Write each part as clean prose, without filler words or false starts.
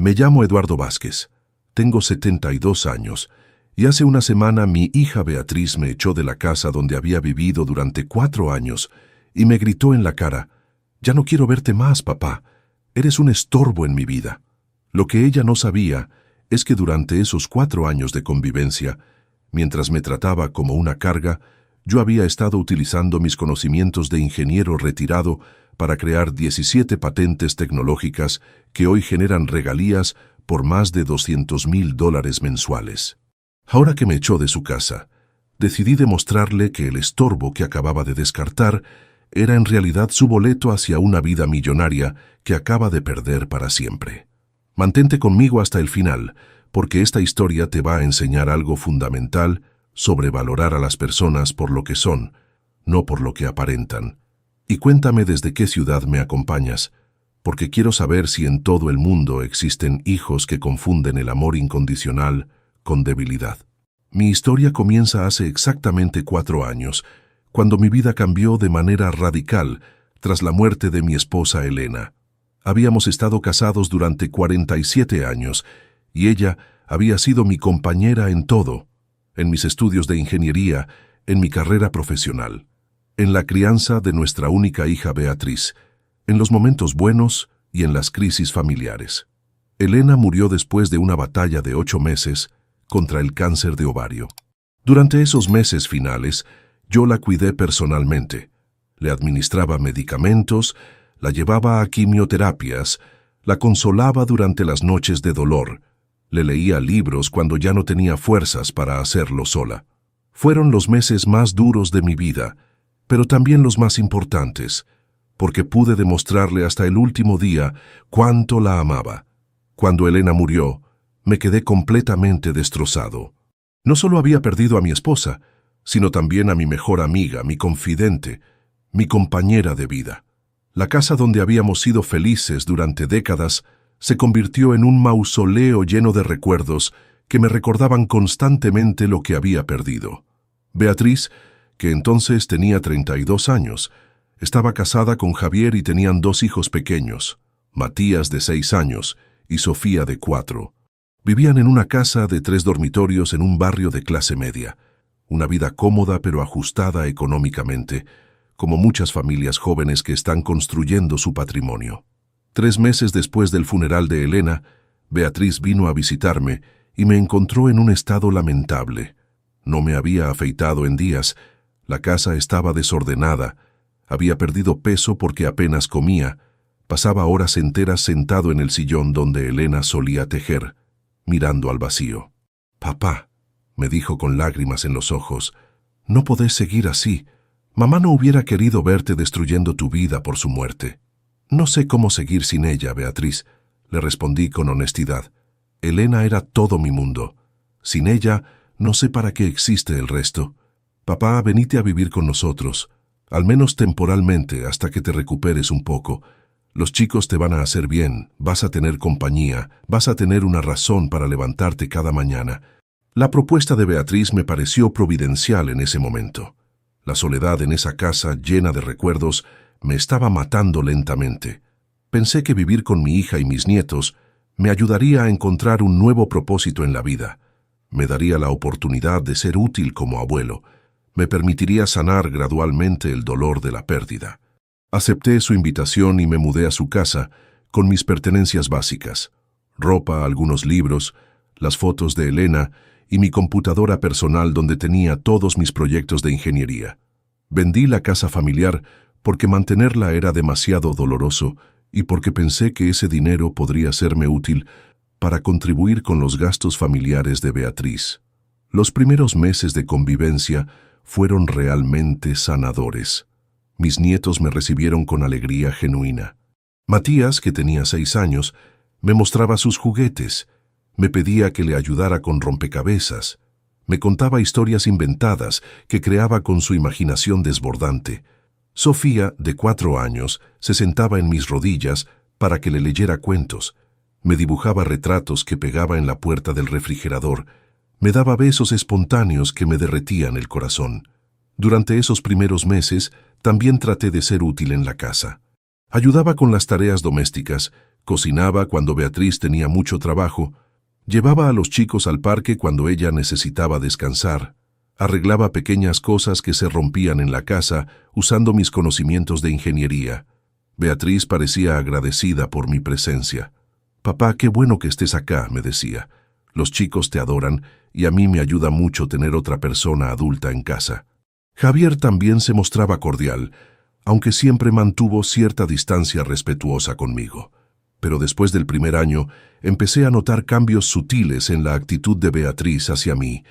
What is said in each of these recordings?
Me llamo Eduardo Vázquez, tengo 72 años, y hace una semana mi hija Beatriz me echó de la casa donde había vivido durante 4 años y me gritó en la cara: «Ya no quiero verte más, papá. Eres un estorbo en mi vida». Lo que ella no sabía es que durante esos 4 años de convivencia, mientras me trataba como una carga, yo había estado utilizando mis conocimientos de ingeniero retirado para crear 17 patentes tecnológicas que hoy generan regalías por más de $200,000 mensuales. Ahora que me echó de su casa, decidí demostrarle que el estorbo que acababa de descartar era en realidad su boleto hacia una vida millonaria que acaba de perder para siempre. Mantente conmigo hasta el final, porque esta historia te va a enseñar algo fundamental sobre valorar a las personas por lo que son, no por lo que aparentan. Y cuéntame desde qué ciudad me acompañas, porque quiero saber si en todo el mundo existen hijos que confunden el amor incondicional con debilidad. Mi historia comienza hace exactamente 4 años, cuando mi vida cambió de manera radical tras la muerte de mi esposa Elena. Habíamos estado casados durante 47 años y ella había sido mi compañera en todo, en mis estudios de ingeniería, en mi carrera profesional, en la crianza de nuestra única hija Beatriz, en los momentos buenos y en las crisis familiares. Elena murió después de una batalla de 8 meses contra el cáncer de ovario. Durante esos meses finales, yo la cuidé personalmente. Le administraba medicamentos, la llevaba a quimioterapias, la consolaba durante las noches de dolor, le leía libros cuando ya no tenía fuerzas para hacerlo sola. Fueron los meses más duros de mi vida, pero también los más importantes, porque pude demostrarle hasta el último día cuánto la amaba. Cuando Elena murió, me quedé completamente destrozado. No solo había perdido a mi esposa, sino también a mi mejor amiga, mi confidente, mi compañera de vida. La casa donde habíamos sido felices durante décadas se convirtió en un mausoleo lleno de recuerdos que me recordaban constantemente lo que había perdido. Beatriz, que entonces tenía 32 años, estaba casada con Javier y tenían 2 hijos pequeños, Matías de 6 años y Sofía de 4. Vivían en una casa de 3 dormitorios en un barrio de clase media, una vida cómoda pero ajustada económicamente, como muchas familias jóvenes que están construyendo su patrimonio. 3 meses después del funeral de Elena, Beatriz vino a visitarme y me encontró en un estado lamentable. No me había afeitado en días, la casa estaba desordenada, había perdido peso porque apenas comía, pasaba horas enteras sentado en el sillón donde Elena solía tejer, mirando al vacío. «Papá», me dijo con lágrimas en los ojos, «no podés seguir así. Mamá no hubiera querido verte destruyendo tu vida por su muerte». «No sé cómo seguir sin ella, Beatriz», le respondí con honestidad. «Elena era todo mi mundo. Sin ella, no sé para qué existe el resto. Papá, venite a vivir con nosotros, al menos temporalmente, hasta que te recuperes un poco. Los chicos te van a hacer bien, vas a tener compañía, vas a tener una razón para levantarte cada mañana». La propuesta de Beatriz me pareció providencial en ese momento. La soledad en esa casa llena de recuerdos me estaba matando lentamente. Pensé que vivir con mi hija y mis nietos me ayudaría a encontrar un nuevo propósito en la vida. Me daría la oportunidad de ser útil como abuelo. Me permitiría sanar gradualmente el dolor de la pérdida. Acepté su invitación y me mudé a su casa con mis pertenencias básicas: ropa, algunos libros, las fotos de Elena y mi computadora personal donde tenía todos mis proyectos de ingeniería. Vendí la casa familiar porque mantenerla era demasiado doloroso y porque pensé que ese dinero podría serme útil para contribuir con los gastos familiares de Beatriz. Los primeros meses de convivencia fueron realmente sanadores. Mis nietos me recibieron con alegría genuina. Matías, que tenía 6 años, me mostraba sus juguetes, me pedía que le ayudara con rompecabezas, me contaba historias inventadas que creaba con su imaginación desbordante. Sofía, de 4 años, se sentaba en mis rodillas para que le leyera cuentos, me dibujaba retratos que pegaba en la puerta del refrigerador, me daba besos espontáneos que me derretían el corazón. Durante esos primeros meses, también traté de ser útil en la casa. Ayudaba con las tareas domésticas, cocinaba cuando Beatriz tenía mucho trabajo, llevaba a los chicos al parque cuando ella necesitaba descansar, arreglaba pequeñas cosas que se rompían en la casa usando mis conocimientos de ingeniería. Beatriz parecía agradecida por mi presencia. «Papá, qué bueno que estés acá», me decía. «Los chicos te adoran y a mí me ayuda mucho tener otra persona adulta en casa». Javier también se mostraba cordial, aunque siempre mantuvo cierta distancia respetuosa conmigo. Pero después del primer año, empecé a notar cambios sutiles en la actitud de Beatriz hacia mí,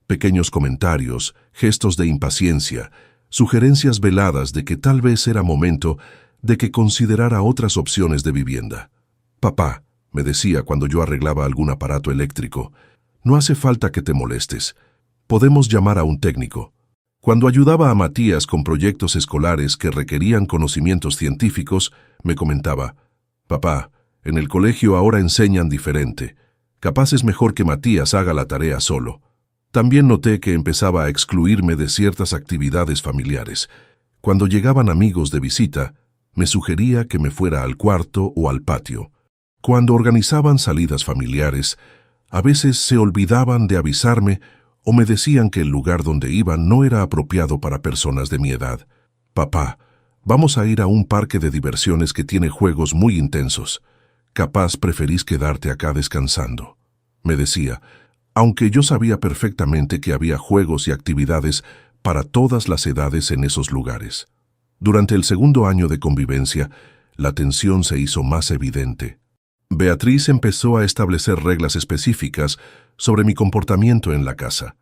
pequeños comentarios, gestos de impaciencia, sugerencias veladas de que tal vez era momento de que considerara otras opciones de vivienda. «Papá», me decía cuando yo arreglaba algún aparato eléctrico, «no hace falta que te molestes. Podemos llamar a un técnico». Cuando ayudaba a Matías con proyectos escolares que requerían conocimientos científicos, me comentaba, «Papá, en el colegio ahora enseñan diferente. Capaz es mejor que Matías haga la tarea solo». También noté que empezaba a excluirme de ciertas actividades familiares. Cuando llegaban amigos de visita, me sugería que me fuera al cuarto o al patio. Cuando organizaban salidas familiares, a veces se olvidaban de avisarme o me decían que el lugar donde iban no era apropiado para personas de mi edad. «Papá, vamos a ir a un parque de diversiones que tiene juegos muy intensos. Capaz preferís quedarte acá descansando», me decía, aunque yo sabía perfectamente que había juegos y actividades para todas las edades en esos lugares. Durante el segundo año de convivencia, la tensión se hizo más evidente. Beatriz empezó a establecer reglas específicas sobre mi comportamiento en la casa.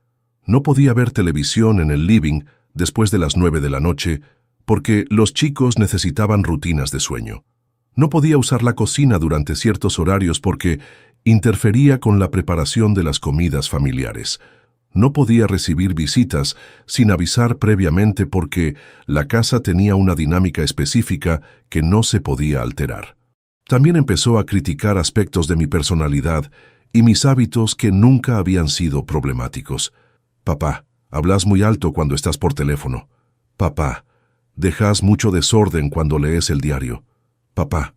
No podía ver televisión en el living después de las 9 de la noche porque los chicos necesitaban rutinas de sueño. No podía usar la cocina durante ciertos horarios porque interfería con la preparación de las comidas familiares. No podía recibir visitas sin avisar previamente porque la casa tenía una dinámica específica que no se podía alterar. También empezó a criticar aspectos de mi personalidad y mis hábitos que nunca habían sido problemáticos. «Papá, hablas muy alto cuando estás por teléfono. Papá, dejas mucho desorden cuando lees el diario. Papá,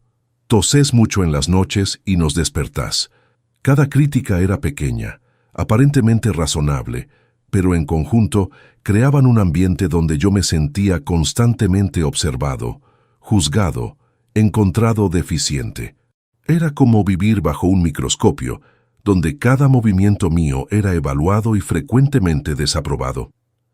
tosés mucho en las noches y nos despertás». Cada crítica era pequeña, aparentemente razonable, pero en conjunto creaban un ambiente donde yo me sentía constantemente observado, juzgado, encontrado deficiente. Era como vivir bajo un microscopio, donde cada movimiento mío era evaluado y frecuentemente desaprobado.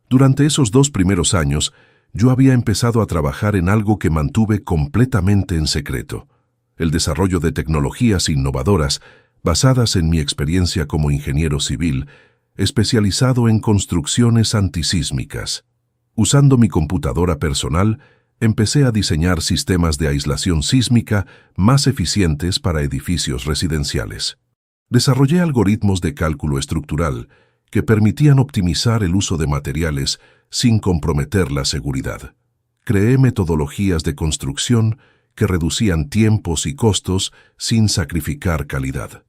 Durante esos 2 primeros años, yo había empezado a trabajar en algo que mantuve completamente en secreto: el desarrollo de tecnologías innovadoras basadas en mi experiencia como ingeniero civil, especializado en construcciones antisísmicas. Usando mi computadora personal, empecé a diseñar sistemas de aislación sísmica más eficientes para edificios residenciales. Desarrollé algoritmos de cálculo estructural que permitían optimizar el uso de materiales sin comprometer la seguridad. Creé metodologías de construcción que reducían tiempos y costos sin sacrificar calidad.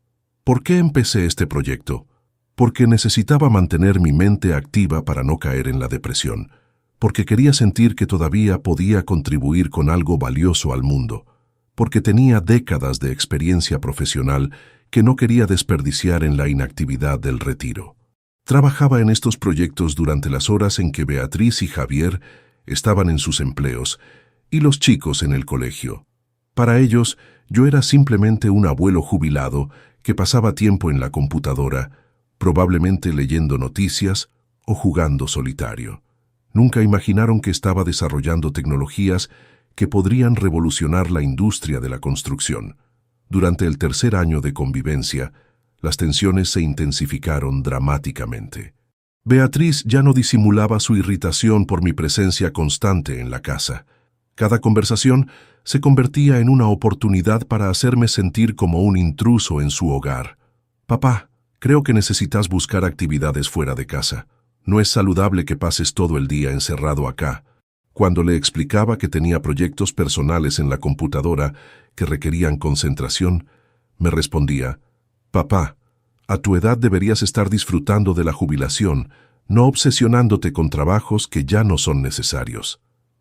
¿Por qué empecé este proyecto? Porque necesitaba mantener mi mente activa para no caer en la depresión, porque quería sentir que todavía podía contribuir con algo valioso al mundo, porque tenía décadas de experiencia profesional que no quería desperdiciar en la inactividad del retiro. Trabajaba en estos proyectos durante las horas en que Beatriz y Javier estaban en sus empleos y los chicos en el colegio. Para ellos, yo era simplemente un abuelo jubilado que pasaba tiempo en la computadora, probablemente leyendo noticias o jugando solitario. Nunca imaginaron que estaba desarrollando tecnologías que podrían revolucionar la industria de la construcción. Durante el tercer año de convivencia, las tensiones se intensificaron dramáticamente. Beatriz ya no disimulaba su irritación por mi presencia constante en la casa. Cada conversación se convertía en una oportunidad para hacerme sentir como un intruso en su hogar. «Papá, creo que necesitas buscar actividades fuera de casa. No es saludable que pases todo el día encerrado acá». Cuando le explicaba que tenía proyectos personales en la computadora que requerían concentración, me respondía: «Papá, a tu edad deberías estar disfrutando de la jubilación, no obsesionándote con trabajos que ya no son necesarios».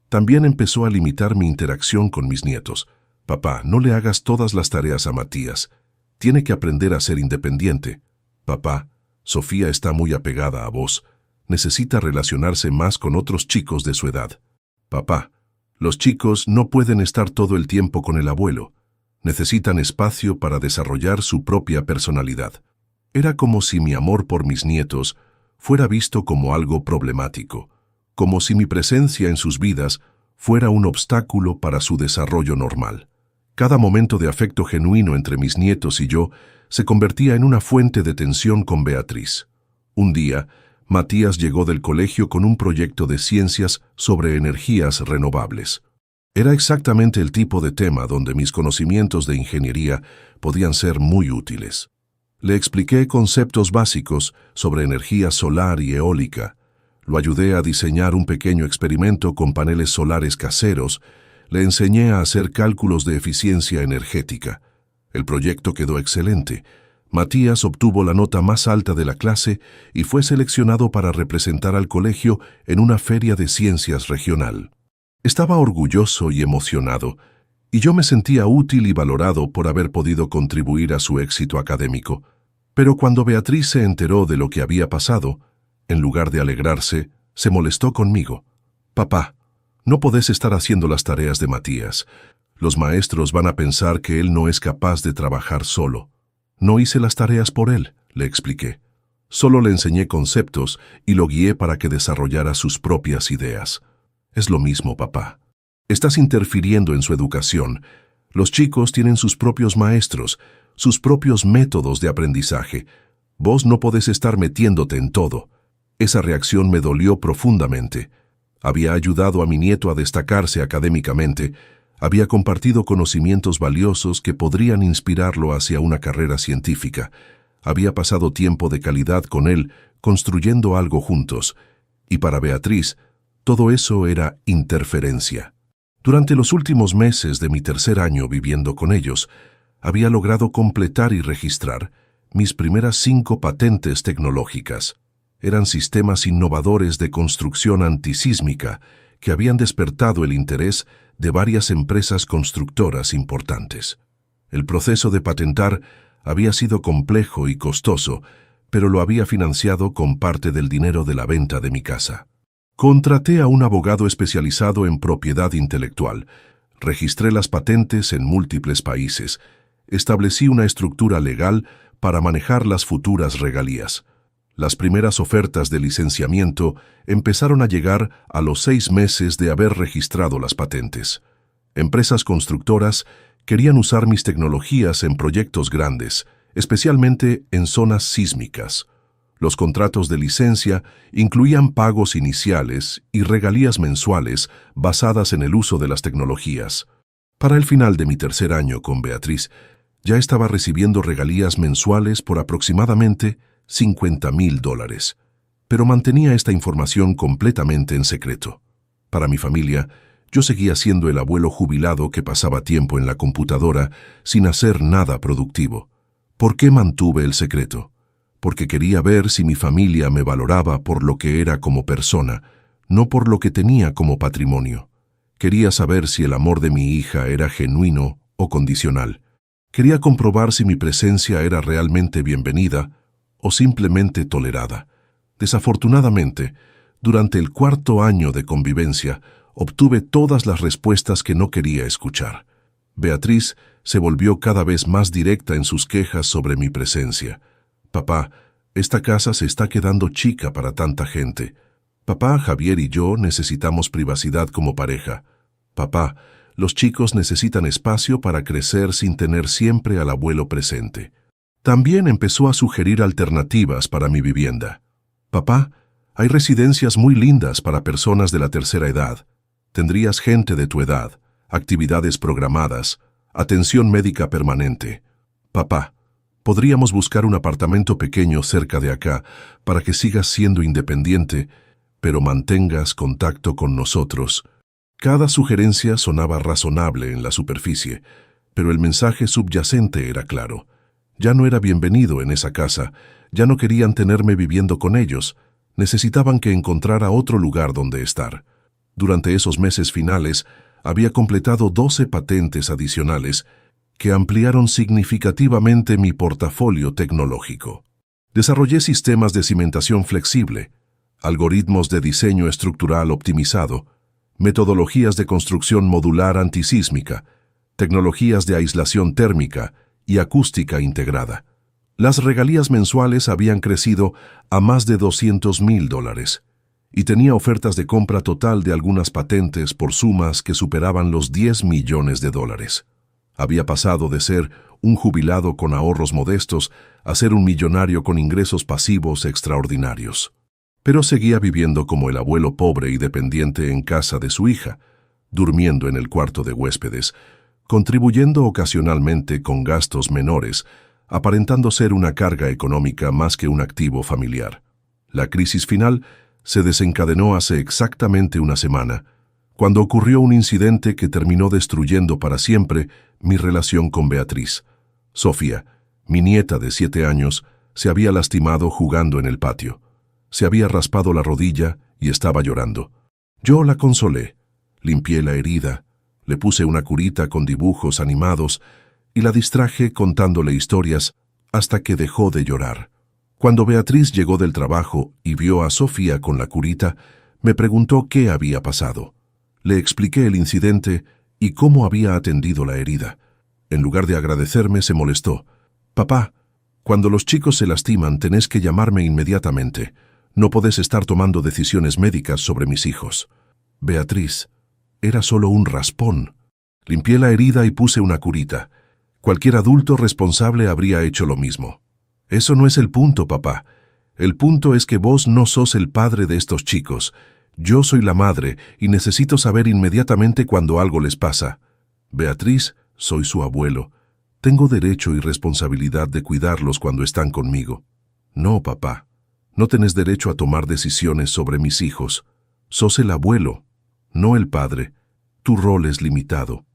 También empezó a limitar mi interacción con mis nietos. Papá, no le hagas todas las tareas a Matías. Tiene que aprender a ser independiente. Papá, Sofía está muy apegada a vos. Necesita relacionarse más con otros chicos de su edad. Papá, los chicos no pueden estar todo el tiempo con el abuelo. Necesitan espacio para desarrollar su propia personalidad. Era como si mi amor por mis nietos fuera visto como algo problemático, como si mi presencia en sus vidas fuera un obstáculo para su desarrollo normal. Cada momento de afecto genuino entre mis nietos y yo se convertía en una fuente de tensión con Beatriz. Un día, Matías llegó del colegio con un proyecto de ciencias sobre energías renovables. Era exactamente el tipo de tema donde mis conocimientos de ingeniería podían ser muy útiles. Le expliqué conceptos básicos sobre energía solar y eólica. Lo ayudé a diseñar un pequeño experimento con paneles solares caseros. Le enseñé a hacer cálculos de eficiencia energética. El proyecto quedó excelente. Matías obtuvo la nota más alta de la clase y fue seleccionado para representar al colegio en una feria de ciencias regional. Estaba orgulloso y emocionado, y yo me sentía útil y valorado por haber podido contribuir a su éxito académico. Pero cuando Beatriz se enteró de lo que había pasado, en lugar de alegrarse, se molestó conmigo. Papá, no podés estar haciendo las tareas de Matías. Los maestros van a pensar que él no es capaz de trabajar solo. No hice las tareas por él, le expliqué. Solo le enseñé conceptos y lo guié para que desarrollara sus propias ideas. Es lo mismo, papá. Estás interfiriendo en su educación. Los chicos tienen sus propios maestros, sus propios métodos de aprendizaje. Vos no podés estar metiéndote en todo. Esa reacción me dolió profundamente. Había ayudado a mi nieto a destacarse académicamente. Había compartido conocimientos valiosos que podrían inspirarlo hacia una carrera científica. Había pasado tiempo de calidad con él, construyendo algo juntos. Y para Beatriz, todo eso era interferencia. Durante los últimos meses de mi tercer año viviendo con ellos, había logrado completar y registrar mis primeras 5 patentes tecnológicas. Eran sistemas innovadores de construcción antisísmica que habían despertado el interés de varias empresas constructoras importantes. El proceso de patentar había sido complejo y costoso, pero lo había financiado con parte del dinero de la venta de mi casa. Contraté a un abogado especializado en propiedad intelectual, registré las patentes en múltiples países, establecí una estructura legal para manejar las futuras regalías. Las primeras ofertas de licenciamiento empezaron a llegar a los 6 meses de haber registrado las patentes. Empresas constructoras querían usar mis tecnologías en proyectos grandes, especialmente en zonas sísmicas. Los contratos de licencia incluían pagos iniciales y regalías mensuales basadas en el uso de las tecnologías. Para el final de mi tercer año con Beatriz, ya estaba recibiendo regalías mensuales por aproximadamente $50,000, pero mantenía esta información completamente en secreto. Para mi familia, yo seguía siendo el abuelo jubilado que pasaba tiempo en la computadora sin hacer nada productivo. ¿Por qué mantuve el secreto? Porque quería ver si mi familia me valoraba por lo que era como persona, no por lo que tenía como patrimonio. Quería saber si el amor de mi hija era genuino o condicional. Quería comprobar si mi presencia era realmente bienvenida o simplemente tolerada. Desafortunadamente, durante el 4.º año de convivencia, obtuve todas las respuestas que no quería escuchar. Beatriz se volvió cada vez más directa en sus quejas sobre mi presencia. Papá, esta casa se está quedando chica para tanta gente. Papá, Javier y yo necesitamos privacidad como pareja. Papá, los chicos necesitan espacio para crecer sin tener siempre al abuelo presente. También empezó a sugerir alternativas para mi vivienda. Papá, hay residencias muy lindas para personas de la tercera edad. Tendrías gente de tu edad, actividades programadas, atención médica permanente. Papá, podríamos buscar un apartamento pequeño cerca de acá para que sigas siendo independiente, pero mantengas contacto con nosotros. Cada sugerencia sonaba razonable en la superficie, pero el mensaje subyacente era claro. Ya no era bienvenido en esa casa, ya no querían tenerme viviendo con ellos, necesitaban que encontrara otro lugar donde estar. Durante esos meses finales, había completado 12 patentes adicionales que ampliaron significativamente mi portafolio tecnológico. Desarrollé sistemas de cimentación flexible, algoritmos de diseño estructural optimizado, metodologías de construcción modular antisísmica, tecnologías de aislación térmica y acústica integrada. Las regalías mensuales habían crecido a más de $200,000 y tenía ofertas de compra total de algunas patentes por sumas que superaban los $10 millones. Había pasado de ser un jubilado con ahorros modestos a ser un millonario con ingresos pasivos extraordinarios. Pero seguía viviendo como el abuelo pobre y dependiente en casa de su hija, durmiendo en el cuarto de huéspedes, contribuyendo ocasionalmente con gastos menores, aparentando ser una carga económica más que un activo familiar. La crisis final se desencadenó hace exactamente una semana, cuando ocurrió un incidente que terminó destruyendo para siempre mi relación con Beatriz. Sofía, mi nieta de 7 años, se había lastimado jugando en el patio. Se había raspado la rodilla y estaba llorando. Yo la consolé, limpié la herida, le puse una curita con dibujos animados y la distraje contándole historias hasta que dejó de llorar. Cuando Beatriz llegó del trabajo y vio a Sofía con la curita, me preguntó qué había pasado. Le expliqué el incidente y cómo había atendido la herida. En lugar de agradecerme, se molestó. «Papá, cuando los chicos se lastiman tenés que llamarme inmediatamente. No podés estar tomando decisiones médicas sobre mis hijos». «Beatriz, era solo un raspón. Limpié la herida y puse una curita. Cualquier adulto responsable habría hecho lo mismo». «Eso no es el punto, papá. El punto es que vos no sos el padre de estos chicos. Yo soy la madre y necesito saber inmediatamente cuando algo les pasa. Beatriz, soy su abuelo. Tengo derecho y responsabilidad de cuidarlos cuando están conmigo». «No, papá. No tenés derecho a tomar decisiones sobre mis hijos. Sos el abuelo, no el padre. Tu rol es limitado».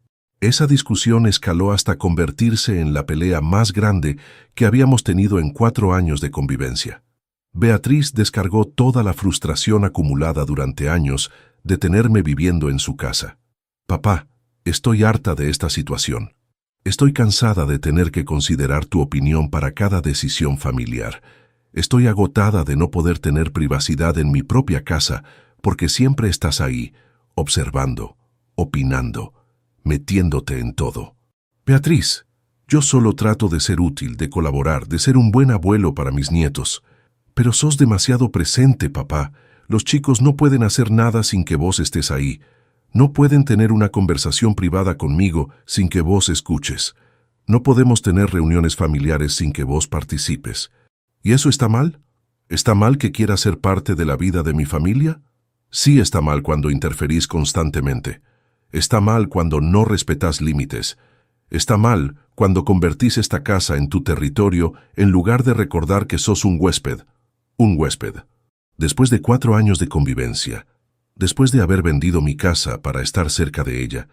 Esa discusión escaló hasta convertirse en la pelea más grande que habíamos tenido en 4 años de convivencia. Beatriz descargó toda la frustración acumulada durante años de tenerme viviendo en su casa. «Papá, estoy harta de esta situación. Estoy cansada de tener que considerar tu opinión para cada decisión familiar. Estoy agotada de no poder tener privacidad en mi propia casa porque siempre estás ahí, observando, opinando, metiéndote en todo». «Beatriz, yo solo trato de ser útil, de colaborar, de ser un buen abuelo para mis nietos. Pero sos demasiado presente, papá. Los chicos no pueden hacer nada sin que vos estés ahí. No pueden tener una conversación privada conmigo sin que vos escuches. No podemos tener reuniones familiares sin que vos participes. ¿Y eso está mal? ¿Está mal que quieras ser parte de la vida de mi familia? Sí está mal cuando interferís constantemente. Está mal cuando no respetás límites. Está mal cuando convertís esta casa en tu territorio en lugar de recordar que sos un huésped. Un huésped. Después de 4 años de convivencia, después de haber vendido mi casa para estar cerca de ella,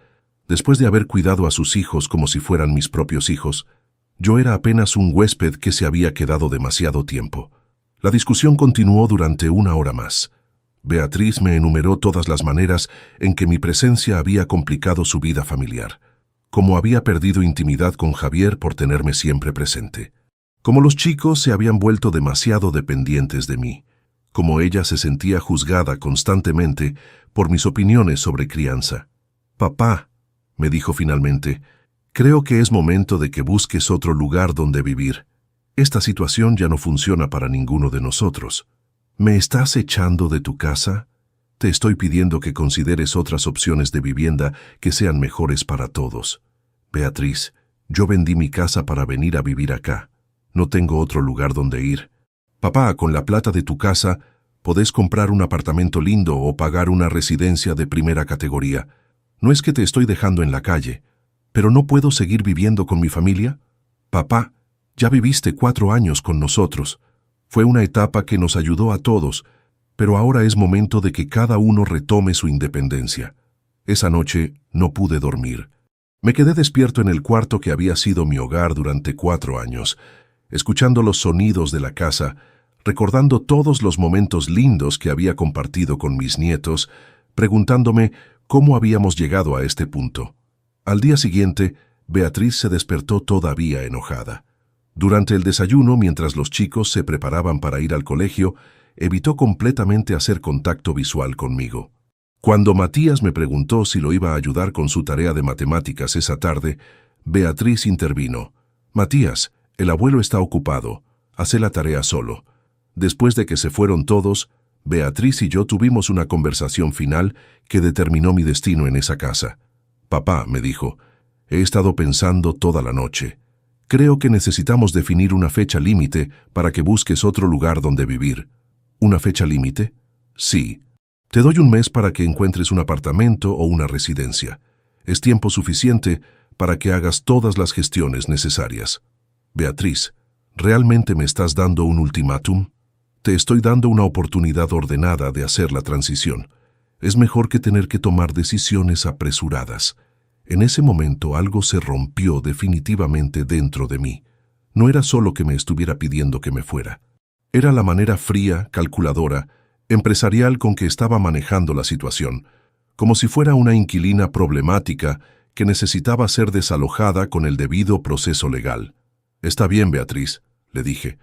después de haber cuidado a sus hijos como si fueran mis propios hijos, yo era apenas un huésped que se había quedado demasiado tiempo. La discusión continuó durante 1 hora más. Beatriz me enumeró todas las maneras en que mi presencia había complicado su vida familiar, como había perdido intimidad con Javier por tenerme siempre presente, como los chicos se habían vuelto demasiado dependientes de mí, como ella se sentía juzgada constantemente por mis opiniones sobre crianza. «Papá», me dijo finalmente, «creo que es momento de que busques otro lugar donde vivir. Esta situación ya no funciona para ninguno de nosotros. ¿Me estás echando de tu casa? Te estoy pidiendo que consideres otras opciones de vivienda que sean mejores para todos. Beatriz, yo vendí mi casa para venir a vivir acá. No tengo otro lugar donde ir. Papá, con la plata de tu casa, podés comprar un apartamento lindo o pagar una residencia de primera categoría. No es que te estoy dejando en la calle, pero ¿no puedo seguir viviendo con mi familia? Papá, ya viviste 4 años con nosotros. Fue una etapa que nos ayudó a todos, pero ahora es momento de que cada uno retome su independencia». Esa noche no pude dormir. Me quedé despierto en el cuarto que había sido mi hogar durante 4 años, escuchando los sonidos de la casa, recordando todos los momentos lindos que había compartido con mis nietos, preguntándome ¿Cómo habíamos llegado a este punto? Al día siguiente, Beatriz se despertó todavía enojada. Durante el desayuno, mientras los chicos se preparaban para ir al colegio, evitó completamente hacer contacto visual conmigo. Cuando Matías me preguntó si lo iba a ayudar con su tarea de matemáticas esa tarde, Beatriz intervino. «Matías, el abuelo está ocupado. Hacé la tarea solo». Después de que se fueron todos, Beatriz y yo tuvimos una conversación final que determinó mi destino en esa casa. «Papá», me dijo, «he estado pensando toda la noche. Creo que necesitamos definir una fecha límite para que busques otro lugar donde vivir». «¿Una fecha límite?» «Sí. Te doy un mes para que encuentres un apartamento o una residencia. Es tiempo suficiente para que hagas todas las gestiones necesarias». «Beatriz, ¿realmente me estás dando un ultimátum?» «Te estoy dando una oportunidad ordenada de hacer la transición. Es mejor que tener que tomar decisiones apresuradas». En ese momento algo se rompió definitivamente dentro de mí. No era solo que me estuviera pidiendo que me fuera. Era la manera fría, calculadora, empresarial con que estaba manejando la situación, como si fuera una inquilina problemática que necesitaba ser desalojada con el debido proceso legal. «Está bien, Beatriz», le dije.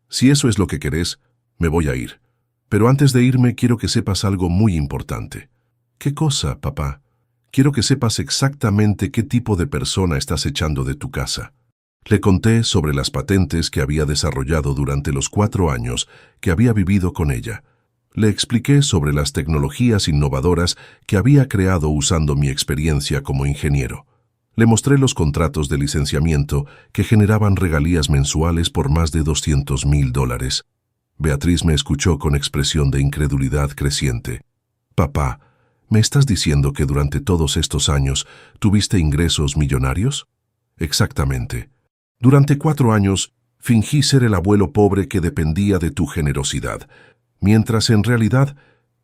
«Si eso es lo que querés, me voy a ir. Pero antes de irme quiero que sepas algo muy importante». «¿Qué cosa, papá?» «Quiero que sepas exactamente qué tipo de persona estás echando de tu casa». Le conté sobre las patentes que había desarrollado durante los 4 años que había vivido con ella. Le expliqué sobre las tecnologías innovadoras que había creado usando mi experiencia como ingeniero. Le mostré los contratos de licenciamiento que generaban regalías mensuales por más de $200,000. Beatriz me escuchó con expresión de incredulidad creciente. «Papá, ¿me estás diciendo que durante todos estos años tuviste ingresos millonarios?» «Exactamente. Durante 4 años fingí ser el abuelo pobre que dependía de tu generosidad, mientras en realidad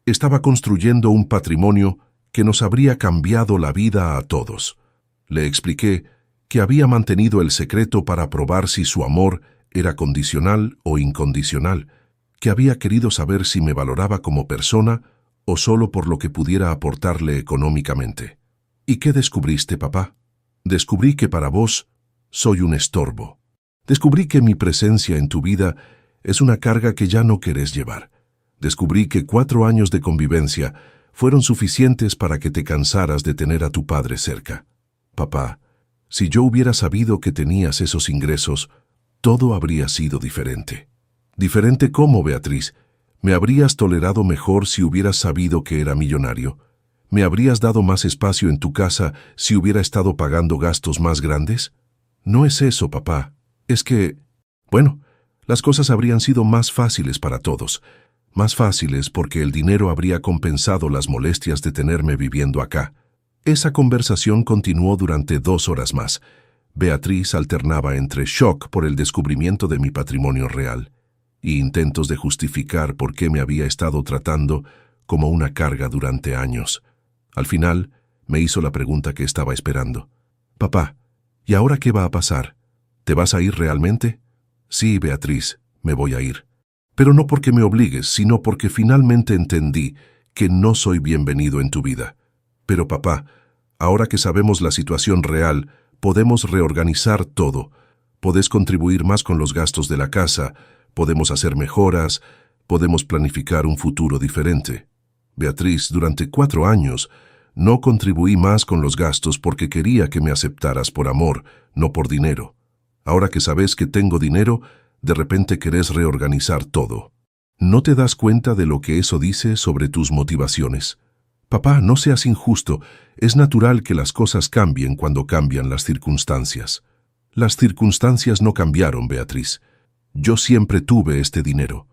estaba construyendo un patrimonio que nos habría cambiado la vida a todos». Le expliqué que había mantenido el secreto para probar si su amor era condicional o incondicional, que había querido saber si me valoraba como persona o solo por lo que pudiera aportarle económicamente. «¿Y qué descubriste, papá?» «Descubrí que para vos soy un estorbo. Descubrí que mi presencia en tu vida es una carga que ya no querés llevar. Descubrí que 4 años de convivencia fueron suficientes para que te cansaras de tener a tu padre cerca. Papá, si yo hubiera sabido que tenías esos ingresos, todo habría sido diferente». «¿Diferente cómo, Beatriz? ¿Me habrías tolerado mejor si hubieras sabido que era millonario? ¿Me habrías dado más espacio en tu casa si hubiera estado pagando gastos más grandes?» «No es eso, papá. Es que, bueno, las cosas habrían sido más fáciles para todos. Más fáciles porque el dinero habría compensado las molestias de tenerme viviendo acá». Esa conversación continuó durante 2 horas más. Beatriz alternaba entre shock por el descubrimiento de mi patrimonio real y intentos de justificar por qué me había estado tratando como una carga durante años. Al final, me hizo la pregunta que estaba esperando. «Papá, ¿y ahora qué va a pasar? ¿Te vas a ir realmente?» «Sí, Beatriz, me voy a ir. Pero no porque me obligues, sino porque finalmente entendí que no soy bienvenido en tu vida. Pero papá, ahora que sabemos la situación real, podemos reorganizar todo. Podés contribuir más con los gastos de la casa, podemos hacer mejoras, podemos planificar un futuro diferente». «Beatriz, durante 4 años no contribuí más con los gastos porque quería que me aceptaras por amor, no por dinero. Ahora que sabes que tengo dinero, de repente querés reorganizar todo. ¿No te das cuenta de lo que eso dice sobre tus motivaciones? Papá, no seas injusto. Es natural que las cosas cambien cuando cambian las circunstancias». «Las circunstancias no cambiaron, Beatriz. Yo siempre tuve este dinero.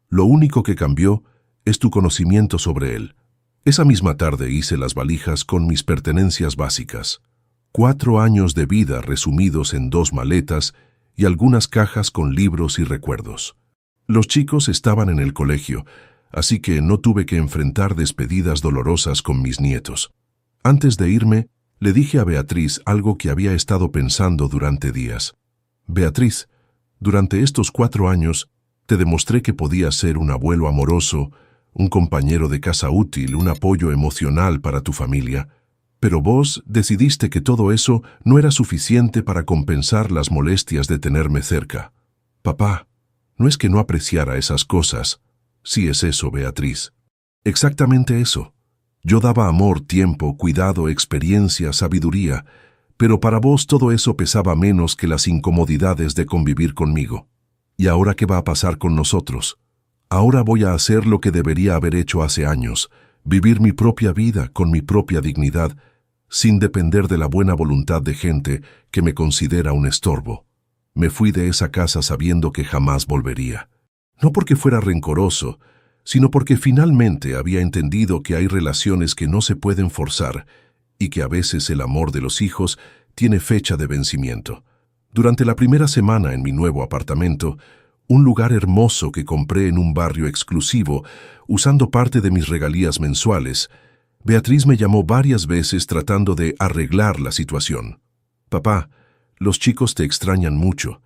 Lo único que cambió es tu conocimiento sobre él». Esa misma tarde hice las valijas con mis pertenencias básicas. 4 años de vida resumidos en 2 maletas y algunas cajas con libros y recuerdos. Los chicos estaban en el colegio, así que no tuve que enfrentar despedidas dolorosas con mis nietos. Antes de irme, le dije a Beatriz algo que había estado pensando durante días. «Beatriz, durante estos 4 años te demostré que podía ser un abuelo amoroso, un compañero de casa útil, un apoyo emocional para tu familia. Pero vos decidiste que todo eso no era suficiente para compensar las molestias de tenerme cerca. Papá, no es que no apreciara esas cosas. Sí es eso, Beatriz. Exactamente eso. Yo daba amor, tiempo, cuidado, experiencia, sabiduría, pero para vos todo eso pesaba menos que las incomodidades de convivir conmigo. ¿Y ahora qué va a pasar con nosotros? Ahora voy a hacer lo que debería haber hecho hace años, vivir mi propia vida con mi propia dignidad, sin depender de la buena voluntad de gente que me considera un estorbo. Me fui de esa casa sabiendo que jamás volvería. No porque fuera rencoroso, sino porque finalmente había entendido que hay relaciones que no se pueden forzar y que a veces el amor de los hijos tiene fecha de vencimiento. Durante la primera semana en mi nuevo apartamento, un lugar hermoso que compré en un barrio exclusivo, usando parte de mis regalías mensuales, Beatriz me llamó varias veces tratando de arreglar la situación. Papá, los chicos te extrañan mucho.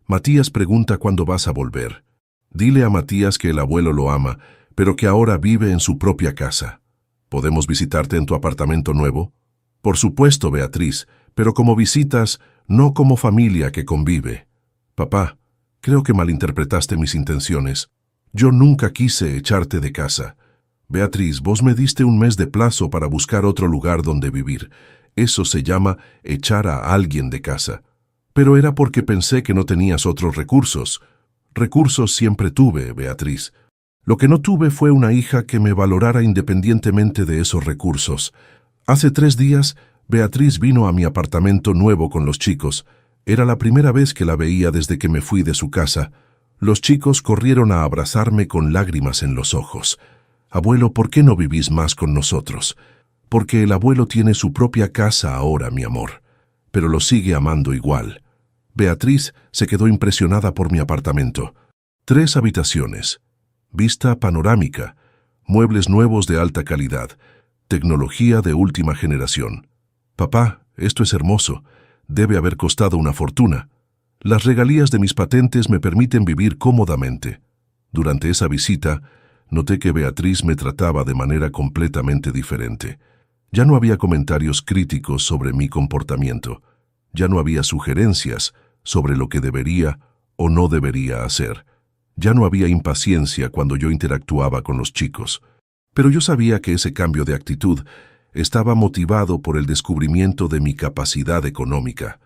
Matías pregunta cuándo vas a volver. Dile a Matías que el abuelo lo ama, pero que ahora vive en su propia casa. ¿Podemos visitarte en tu apartamento nuevo? Por supuesto, Beatriz, pero como visitas, no como familia que convive. Papá, creo que malinterpretaste mis intenciones. Yo nunca quise echarte de casa. Beatriz, vos me diste un mes de plazo para buscar otro lugar donde vivir. Eso se llama echar a alguien de casa. Pero era porque pensé que no tenías otros recursos. Recursos siempre tuve, Beatriz. Lo que no tuve fue una hija que me valorara independientemente de esos recursos. Hace 3 días, Beatriz vino a mi apartamento nuevo con los chicos. Era la primera vez que la veía desde que me fui de su casa. Los chicos corrieron a abrazarme con lágrimas en los ojos. Abuelo, ¿por qué no vivís más con nosotros? Porque el abuelo tiene su propia casa ahora, mi amor. Pero lo sigue amando igual. Beatriz se quedó impresionada por mi apartamento. 3 habitaciones, vista panorámica, muebles nuevos de alta calidad, tecnología de última generación. Papá, esto es hermoso. Debe haber costado una fortuna. Las regalías de mis patentes me permiten vivir cómodamente. Durante esa visita, noté que Beatriz me trataba de manera completamente diferente. Ya no había comentarios críticos sobre mi comportamiento. Ya no había sugerencias sobre lo que debería o no debería hacer. Ya no había impaciencia cuando yo interactuaba con los chicos. Pero yo sabía que ese cambio de actitud estaba motivado por el descubrimiento de mi capacidad económica,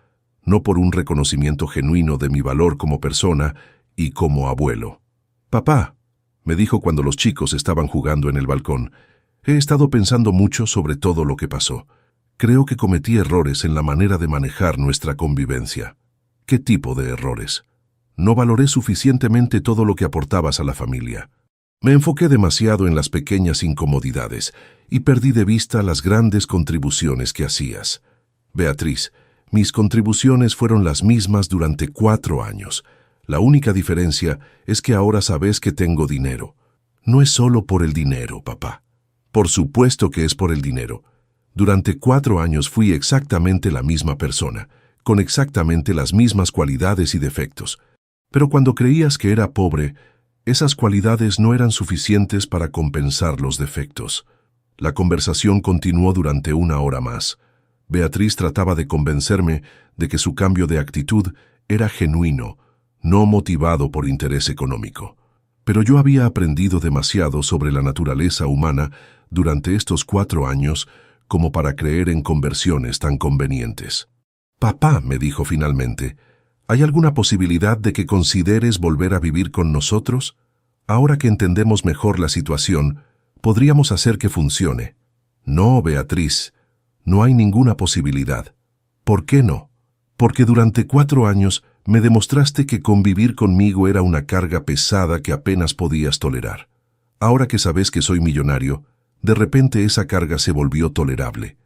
no por un reconocimiento genuino de mi valor como persona y como abuelo. Papá, me dijo cuando los chicos estaban jugando en el balcón, he estado pensando mucho sobre todo lo que pasó. Creo que cometí errores en la manera de manejar nuestra convivencia. ¿Qué tipo de errores? No valoré suficientemente todo lo que aportabas a la familia. Me enfoqué demasiado en las pequeñas incomodidades y perdí de vista las grandes contribuciones que hacías. Beatriz, mis contribuciones fueron las mismas durante 4 años. La única diferencia es que ahora sabes que tengo dinero. No es solo por el dinero, papá. Por supuesto que es por el dinero. Durante 4 años fui exactamente la misma persona, con exactamente las mismas cualidades y defectos. Pero cuando creías que era pobre, esas cualidades no eran suficientes para compensar los defectos. La conversación continuó durante 1 hora más. Beatriz trataba de convencerme de que su cambio de actitud era genuino, no motivado por interés económico. Pero yo había aprendido demasiado sobre la naturaleza humana durante estos 4 años como para creer en conversiones tan convenientes. Papá, me dijo finalmente, ¿hay alguna posibilidad de que consideres volver a vivir con nosotros? Ahora que entendemos mejor la situación, podríamos hacer que funcione. No, Beatriz, no hay ninguna posibilidad. ¿Por qué no? Porque durante 4 años me demostraste que convivir conmigo era una carga pesada que apenas podías tolerar. Ahora que sabes que soy millonario, de repente esa carga se volvió tolerable.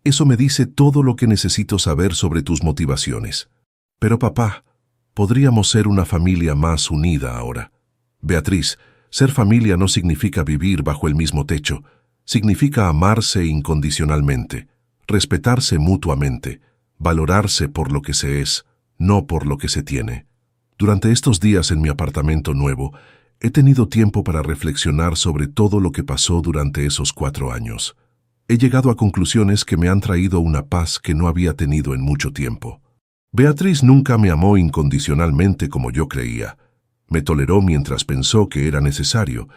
Eso me dice todo lo que necesito saber sobre tus motivaciones. Pero papá, podríamos ser una familia más unida ahora. Beatriz, ser familia no significa vivir bajo el mismo techo. Significa amarse incondicionalmente, respetarse mutuamente, valorarse por lo que se es, no por lo que se tiene. Durante estos días en mi apartamento nuevo, He tenido tiempo para reflexionar sobre todo lo que pasó durante esos 4 años. He llegado a conclusiones que me han traído una paz que no había tenido en mucho tiempo. Beatriz nunca me amó incondicionalmente como yo creía. Me toleró mientras pensó que era necesario,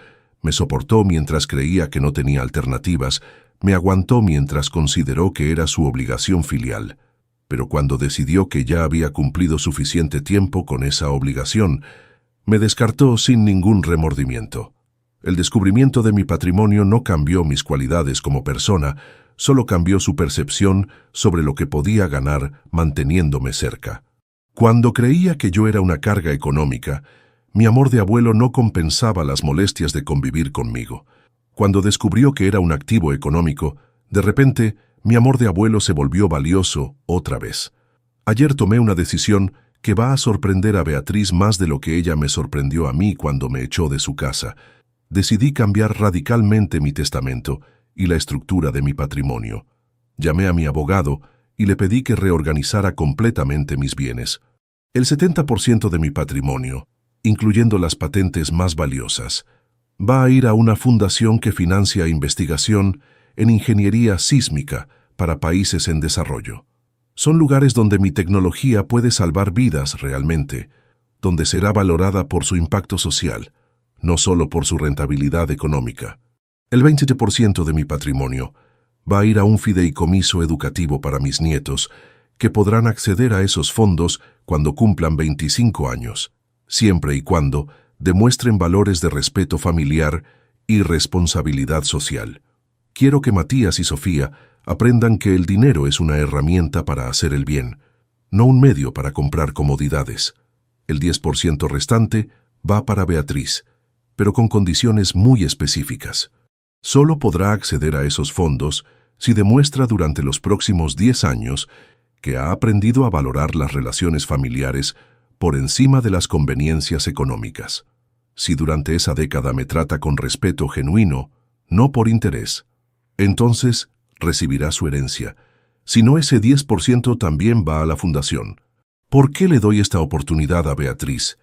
me soportó mientras creía que no tenía alternativas, me aguantó mientras consideró que era su obligación filial. Pero cuando decidió que ya había cumplido suficiente tiempo con esa obligación, me descartó sin ningún remordimiento. El descubrimiento de mi patrimonio no cambió mis cualidades como persona, solo cambió su percepción sobre lo que podía ganar manteniéndome cerca. Cuando creía que yo era una carga económica, mi amor de abuelo no compensaba las molestias de convivir conmigo. Cuando descubrió que era un activo económico, de repente, mi amor de abuelo se volvió valioso otra vez. Ayer tomé una decisión que va a sorprender a Beatriz más de lo que ella me sorprendió a mí cuando me echó de su casa. Decidí cambiar radicalmente mi testamento y la estructura de mi patrimonio. Llamé a mi abogado y le pedí que reorganizara completamente mis bienes. El 70% de mi patrimonio, incluyendo las patentes más valiosas, va a ir a una fundación que financia investigación en ingeniería sísmica para países en desarrollo. Son lugares donde mi tecnología puede salvar vidas realmente, donde será valorada por su impacto social, no solo por su rentabilidad económica. El 20% de mi patrimonio va a ir a un fideicomiso educativo para mis nietos, que podrán acceder a esos fondos cuando cumplan 25 años, siempre y cuando demuestren valores de respeto familiar y responsabilidad social. Quiero que Matías y Sofía aprendan que el dinero es una herramienta para hacer el bien, no un medio para comprar comodidades. El 10% restante va para Beatriz, pero con condiciones muy específicas. Solo podrá acceder a esos fondos si demuestra durante los próximos 10 años que ha aprendido a valorar las relaciones familiares por encima de las conveniencias económicas. Si durante esa década me trata con respeto genuino, no por interés, entonces recibirá su herencia. Si no, ese 10% también va a la fundación. ¿Por qué le doy esta oportunidad a Beatriz?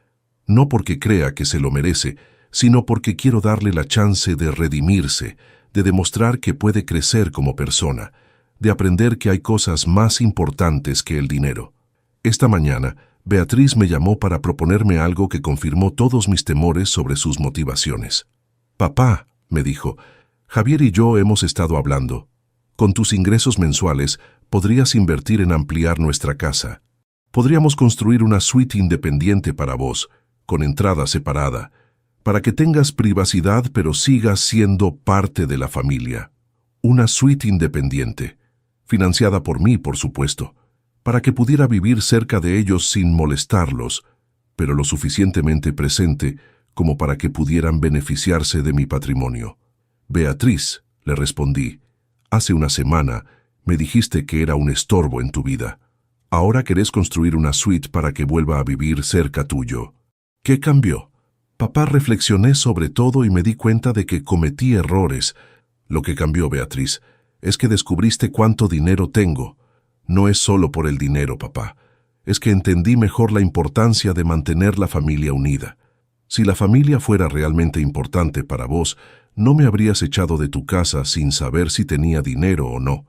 No porque crea que se lo merece, sino porque quiero darle la chance de redimirse, de demostrar que puede crecer como persona, de aprender que hay cosas más importantes que el dinero. Esta mañana, Beatriz me llamó para proponerme algo que confirmó todos mis temores sobre sus motivaciones. «Papá», me dijo, «Javier y yo hemos estado hablando. Con tus ingresos mensuales podrías invertir en ampliar nuestra casa. Podríamos construir una suite independiente para vos, con entrada separada, para que tengas privacidad pero sigas siendo parte de la familia. Una suite independiente, financiada por mí, por supuesto, para que pudiera vivir cerca de ellos sin molestarlos, pero lo suficientemente presente como para que pudieran beneficiarse de mi patrimonio». «Beatriz», le respondí, «hace una semana me dijiste que era un estorbo en tu vida. Ahora querés construir una suite para que vuelva a vivir cerca tuyo. ¿Qué cambió?» «Papá, reflexioné sobre todo y me di cuenta de que cometí errores. Lo que cambió, Beatriz, es que descubriste cuánto dinero tengo. No es solo por el dinero, papá. Es que entendí mejor la importancia de mantener la familia unida. Si la familia fuera realmente importante para vos, no me habrías echado de tu casa sin saber si tenía dinero o no».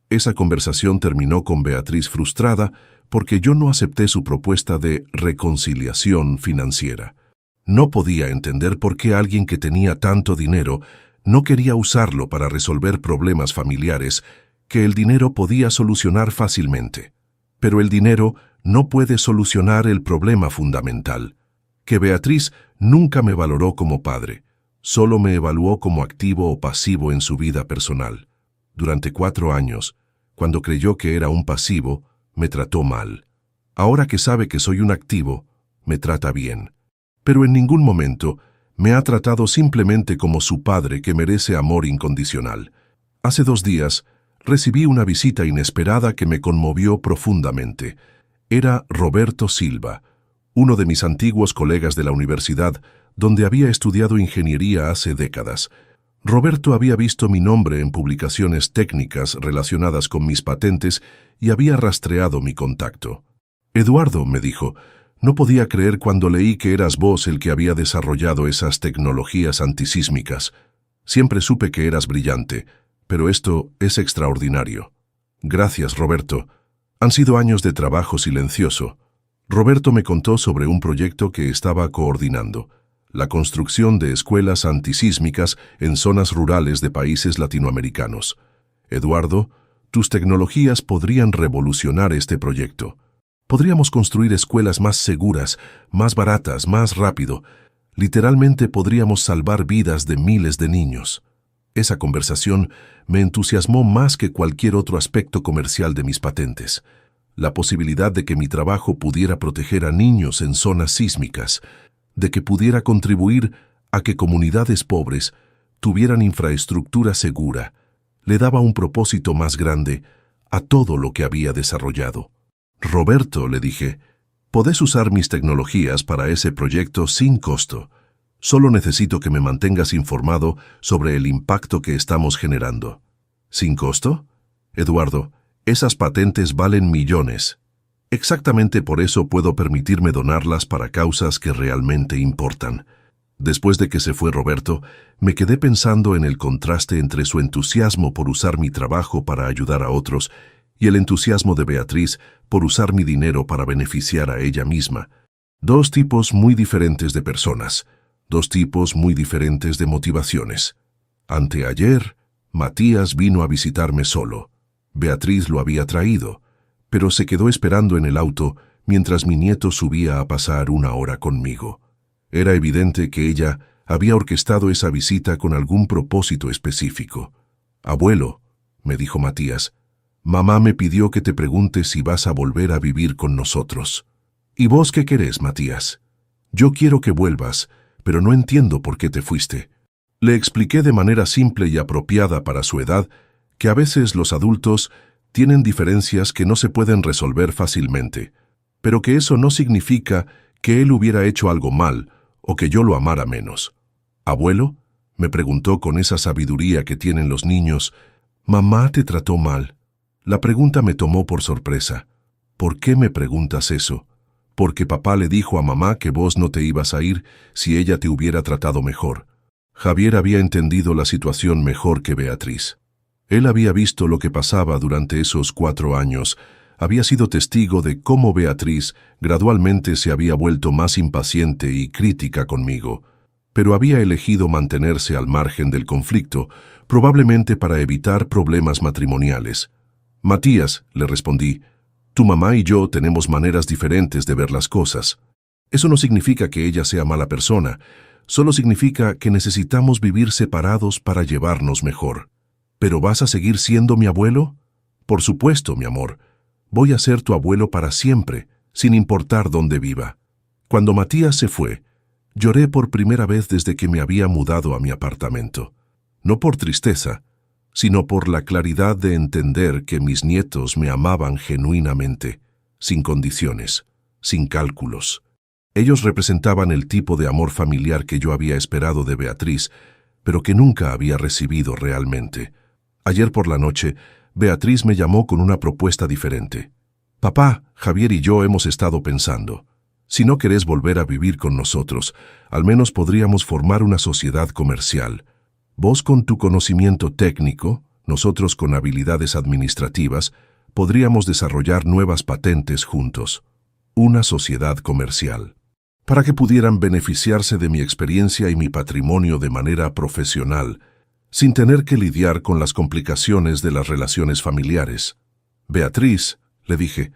Esa conversación terminó con Beatriz frustrada porque yo no acepté su propuesta de reconciliación financiera. No podía entender por qué alguien que tenía tanto dinero no quería usarlo para resolver problemas familiares que el dinero podía solucionar fácilmente. Pero el dinero no puede solucionar el problema fundamental, que Beatriz nunca me valoró como padre, solo me evaluó como activo o pasivo en su vida personal. Durante 4 años, cuando creyó que era un pasivo, me trató mal. Ahora que sabe que soy un activo, me trata bien. Pero en ningún momento me ha tratado simplemente como su padre que merece amor incondicional. Hace 2 días, recibí una visita inesperada que me conmovió profundamente. Era Roberto Silva, uno de mis antiguos colegas de la universidad, donde había estudiado ingeniería hace décadas. Roberto había visto mi nombre en publicaciones técnicas relacionadas con mis patentes y había rastreado mi contacto. «Eduardo», me dijo, No podía creer cuando leí que eras vos el que había desarrollado esas tecnologías antisísmicas. Siempre supe que eras brillante, pero esto es extraordinario. Gracias, Roberto. Han sido años de trabajo silencioso. Roberto me contó sobre un proyecto que estaba coordinando, la construcción de escuelas antisísmicas en zonas rurales de países latinoamericanos. Eduardo, tus tecnologías podrían revolucionar este proyecto. Podríamos construir escuelas más seguras, más baratas, más rápido. Literalmente podríamos salvar vidas de miles de niños. Esa conversación me entusiasmó más que cualquier otro aspecto comercial de mis patentes. La posibilidad de que mi trabajo pudiera proteger a niños en zonas sísmicas, de que pudiera contribuir a que comunidades pobres tuvieran infraestructura segura, le daba un propósito más grande a todo lo que había desarrollado. Roberto, le dije, podés usar mis tecnologías para ese proyecto sin costo. Solo necesito que me mantengas informado sobre el impacto que estamos generando. ¿Sin costo? Eduardo, esas patentes valen millones. Exactamente por eso puedo permitirme donarlas para causas que realmente importan. Después de que se fue Roberto, me quedé pensando en el contraste entre su entusiasmo por usar mi trabajo para ayudar a otros y el entusiasmo de Beatriz por usar mi dinero para beneficiar a ella misma. Dos tipos muy diferentes de personas, dos tipos muy diferentes de motivaciones. Anteayer, Matías vino a visitarme solo. Beatriz lo había traído, pero se quedó esperando en el auto mientras mi nieto subía a pasar una hora conmigo. Era evidente que ella había orquestado esa visita con algún propósito específico. «Abuelo», me dijo Matías, «mamá me pidió que te pregunte si vas a volver a vivir con nosotros». «¿Y vos qué querés, Matías?» «Yo quiero que vuelvas, pero no entiendo por qué te fuiste». Le expliqué de manera simple y apropiada para su edad que a veces los adultos tienen diferencias que no se pueden resolver fácilmente, pero que eso no significa que él hubiera hecho algo mal o que yo lo amara menos. «¿Abuelo?», me preguntó con esa sabiduría que tienen los niños. «¿Mamá te trató mal?». La pregunta me tomó por sorpresa. «¿Por qué me preguntas eso?». «Porque papá le dijo a mamá que vos no te ibas a ir si ella te hubiera tratado mejor». Javier había entendido la situación mejor que Beatriz. Él había visto lo que pasaba durante esos 4 años, había sido testigo de cómo Beatriz gradualmente se había vuelto más impaciente y crítica conmigo, pero había elegido mantenerse al margen del conflicto, probablemente para evitar problemas matrimoniales. «Matías», le respondí, «tu mamá y yo tenemos maneras diferentes de ver las cosas. Eso no significa que ella sea mala persona, solo significa que necesitamos vivir separados para llevarnos mejor». «¿Pero vas a seguir siendo mi abuelo?». «Por supuesto, mi amor. Voy a ser tu abuelo para siempre, sin importar dónde viva». Cuando Matías se fue, lloré por primera vez desde que me había mudado a mi apartamento. No por tristeza, sino por la claridad de entender que mis nietos me amaban genuinamente, sin condiciones, sin cálculos. Ellos representaban el tipo de amor familiar que yo había esperado de Beatriz, pero que nunca había recibido realmente. Ayer por la noche, Beatriz me llamó con una propuesta diferente. «Papá, Javier y yo hemos estado pensando. Si no querés volver a vivir con nosotros, al menos podríamos formar una sociedad comercial. Vos con tu conocimiento técnico, nosotros con habilidades administrativas, podríamos desarrollar nuevas patentes juntos. Una sociedad comercial. Para que pudieran beneficiarse de mi experiencia y mi patrimonio de manera profesional, sin tener que lidiar con las complicaciones de las relaciones familiares. Beatriz», le dije,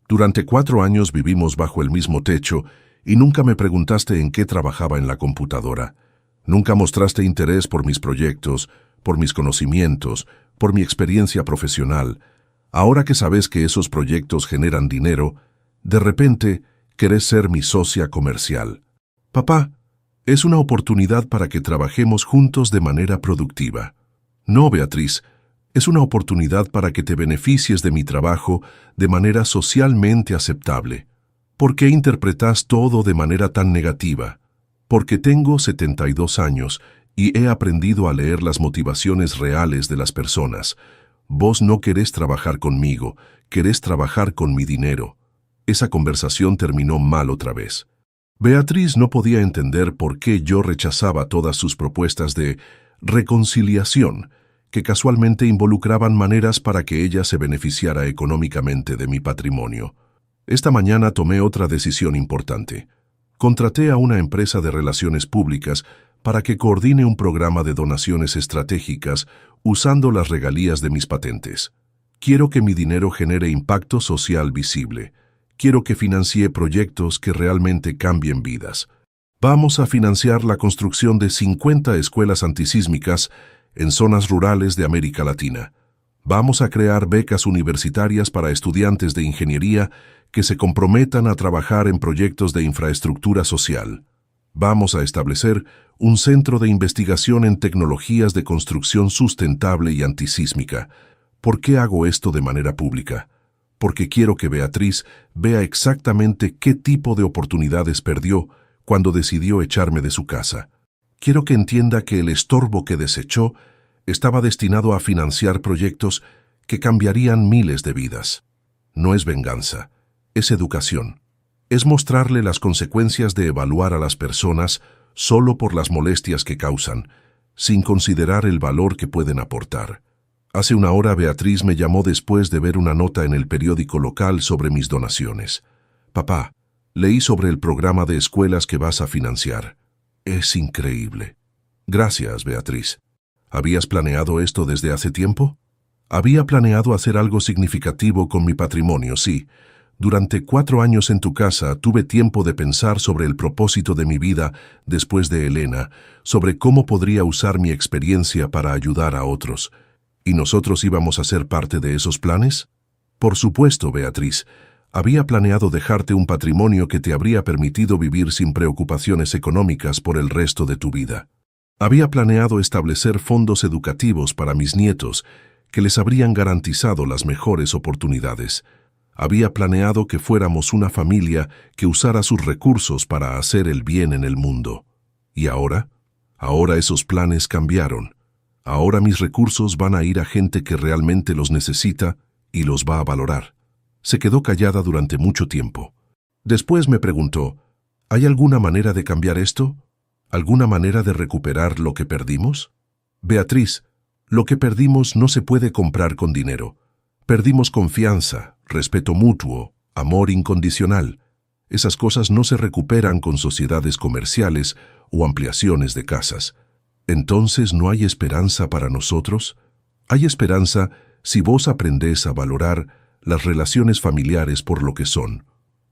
«durante 4 años vivimos bajo el mismo techo y nunca me preguntaste en qué trabajaba en la computadora. Nunca mostraste interés por mis proyectos, por mis conocimientos, por mi experiencia profesional. Ahora que sabes que esos proyectos generan dinero, de repente querés ser mi socia comercial. Papá, es una oportunidad para que trabajemos juntos de manera productiva». «No, Beatriz, es una oportunidad para que te beneficies de mi trabajo de manera socialmente aceptable». «¿Por qué interpretas todo de manera tan negativa?». «Porque tengo 72 años y he aprendido a leer las motivaciones reales de las personas. Vos no querés trabajar conmigo, querés trabajar con mi dinero». Esa conversación terminó mal otra vez. Beatriz no podía entender por qué yo rechazaba todas sus propuestas de reconciliación, que casualmente involucraban maneras para que ella se beneficiara económicamente de mi patrimonio. Esta mañana tomé otra decisión importante. Contraté a una empresa de relaciones públicas para que coordine un programa de donaciones estratégicas usando las regalías de mis patentes. Quiero que mi dinero genere impacto social visible. Quiero que financie proyectos que realmente cambien vidas. Vamos a financiar la construcción de 50 escuelas antisísmicas en zonas rurales de América Latina. Vamos a crear becas universitarias para estudiantes de ingeniería que se comprometan a trabajar en proyectos de infraestructura social. Vamos a establecer un centro de investigación en tecnologías de construcción sustentable y antisísmica. ¿Por qué hago esto de manera pública? Porque quiero que Beatriz vea exactamente qué tipo de oportunidades perdió cuando decidió echarme de su casa. Quiero que entienda que el estorbo que desechó estaba destinado a financiar proyectos que cambiarían miles de vidas. No es venganza, es educación. Es mostrarle las consecuencias de evaluar a las personas solo por las molestias que causan, sin considerar el valor que pueden aportar. Hace una hora Beatriz me llamó después de ver una nota en el periódico local sobre mis donaciones. Papá, leí sobre el programa de escuelas que vas a financiar. Es increíble. Gracias, Beatriz. ¿Habías planeado esto desde hace tiempo? Había planeado hacer algo significativo con mi patrimonio, sí. Durante 4 años en tu casa tuve tiempo de pensar sobre el propósito de mi vida después de Elena, sobre cómo podría usar mi experiencia para ayudar a otros. ¿Y nosotros íbamos a ser parte de esos planes? Por supuesto, Beatriz. Había planeado dejarte un patrimonio que te habría permitido vivir sin preocupaciones económicas por el resto de tu vida. Había planeado establecer fondos educativos para mis nietos que les habrían garantizado las mejores oportunidades. Había planeado que fuéramos una familia que usara sus recursos para hacer el bien en el mundo. ¿Y ahora? Ahora esos planes cambiaron. Ahora mis recursos van a ir a gente que realmente los necesita y los va a valorar. Se quedó callada durante mucho tiempo. Después me preguntó, ¿hay alguna manera de cambiar esto? ¿Alguna manera de recuperar lo que perdimos? Beatriz, lo que perdimos no se puede comprar con dinero. Perdimos confianza, respeto mutuo, amor incondicional. Esas cosas no se recuperan con sociedades comerciales o ampliaciones de casas. ¿Entonces no hay esperanza para nosotros? Hay esperanza si vos aprendés a valorar las relaciones familiares por lo que son,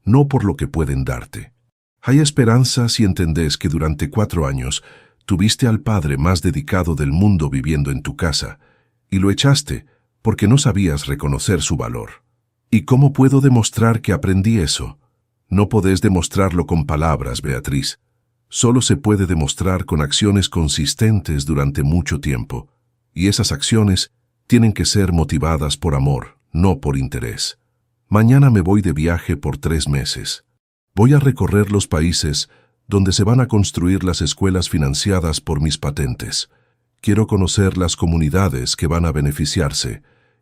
no por lo que pueden darte. Hay esperanza si entendés que durante 4 años tuviste al padre más dedicado del mundo viviendo en tu casa, y lo echaste porque no sabías reconocer su valor. ¿Y cómo puedo demostrar que aprendí eso? No podés demostrarlo con palabras, Beatriz. Solo se puede demostrar con acciones consistentes durante mucho tiempo, y esas acciones tienen que ser motivadas por amor, no por interés. Mañana me voy de viaje por 3 meses. Voy a recorrer los países donde se van a construir las escuelas financiadas por mis patentes. Quiero conocer las comunidades que van a beneficiarse.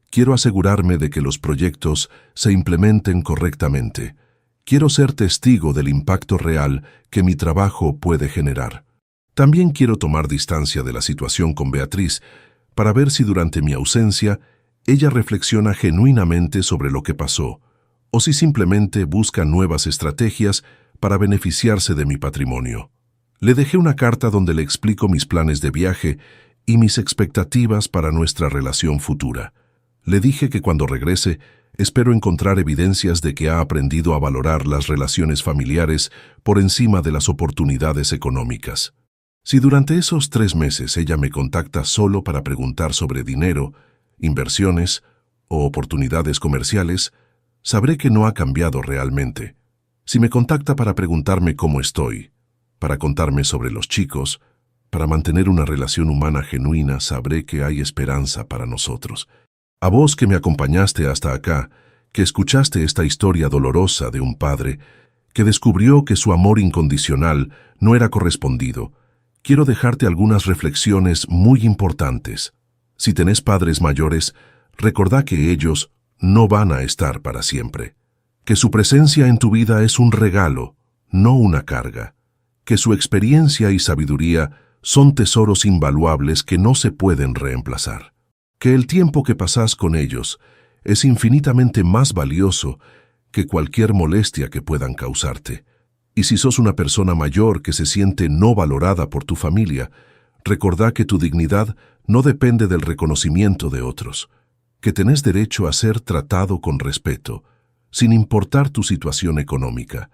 Quiero asegurarme de que los proyectos se implementen correctamente. Quiero ser testigo del impacto real que mi trabajo puede generar. También quiero tomar distancia de la situación con Beatriz para ver si durante mi ausencia ella reflexiona genuinamente sobre lo que pasó, o si simplemente busca nuevas estrategias para beneficiarse de mi patrimonio. Le dejé una carta donde le explico mis planes de viaje y mis expectativas para nuestra relación futura. Le dije que cuando regrese, espero encontrar evidencias de que ha aprendido a valorar las relaciones familiares por encima de las oportunidades económicas. Si durante esos 3 meses ella me contacta solo para preguntar sobre dinero, inversiones o oportunidades comerciales, sabré que no ha cambiado realmente. Si me contacta para preguntarme cómo estoy, para contarme sobre los chicos, para mantener una relación humana genuina, sabré que hay esperanza para nosotros. A vos que me acompañaste hasta acá, que escuchaste esta historia dolorosa de un padre que descubrió que su amor incondicional no era correspondido, quiero dejarte algunas reflexiones muy importantes. Si tenés padres mayores, recordá que ellos no van a estar para siempre. que su presencia en tu vida es un regalo, no una carga, que su experiencia y sabiduría son tesoros invaluables que no se pueden reemplazar, que el tiempo que pasas con ellos es infinitamente más valioso que cualquier molestia que puedan causarte. Y si sos una persona mayor que se siente no valorada por tu familia, recordá que tu dignidad no depende del reconocimiento de otros, que tenés derecho a ser tratado con respeto, sin importar tu situación económica,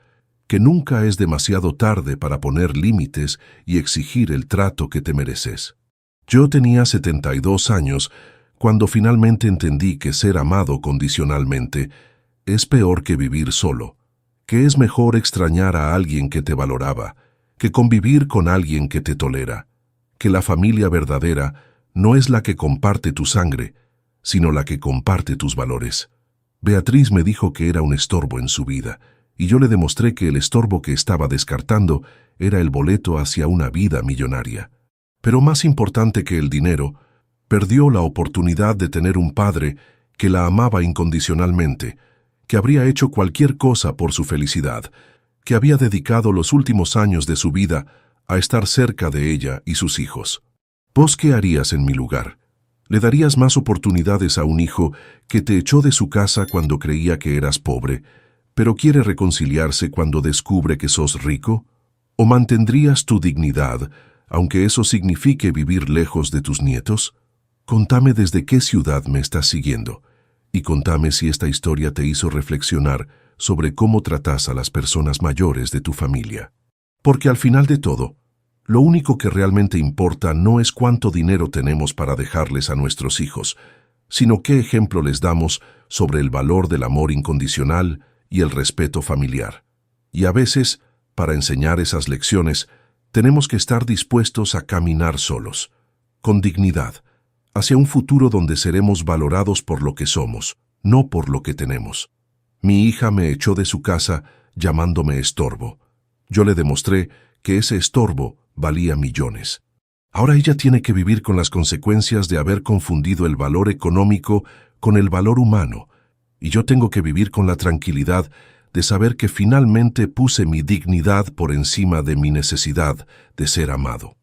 que nunca es demasiado tarde para poner límites y exigir el trato que te mereces. Yo tenía 72 años cuando finalmente entendí que ser amado condicionalmente es peor que vivir solo, que es mejor extrañar a alguien que te valoraba, que convivir con alguien que te tolera, que la familia verdadera no es la que comparte tu sangre, sino la que comparte tus valores. Beatriz me dijo que era un estorbo en su vida, y yo le demostré que el estorbo que estaba descartando era el boleto hacia una vida millonaria. Pero más importante que el dinero, perdió la oportunidad de tener un padre que la amaba incondicionalmente, que habría hecho cualquier cosa por su felicidad, que había dedicado los últimos años de su vida a estar cerca de ella y sus hijos. ¿Vos qué harías en mi lugar? ¿Le darías más oportunidades a un hijo que te echó de su casa cuando creía que eras pobre, pero quiere reconciliarse cuando descubre que sos rico? ¿O mantendrías tu dignidad, aunque eso signifique vivir lejos de tus nietos? Contame desde qué ciudad me estás siguiendo, y contame si esta historia te hizo reflexionar sobre cómo tratás a las personas mayores de tu familia. Porque al final de todo, lo único que realmente importa no es cuánto dinero tenemos para dejarles a nuestros hijos, sino qué ejemplo les damos sobre el valor del amor incondicional y el respeto familiar. Y a veces, para enseñar esas lecciones, tenemos que estar dispuestos a caminar solos, con dignidad, hacia un futuro donde seremos valorados por lo que somos, no por lo que tenemos. Mi hija me echó de su casa llamándome estorbo. Yo le demostré que ese estorbo valía millones. Ahora ella tiene que vivir con las consecuencias de haber confundido el valor económico con el valor humano, y yo tengo que vivir con la tranquilidad de saber que finalmente puse mi dignidad por encima de mi necesidad de ser amado.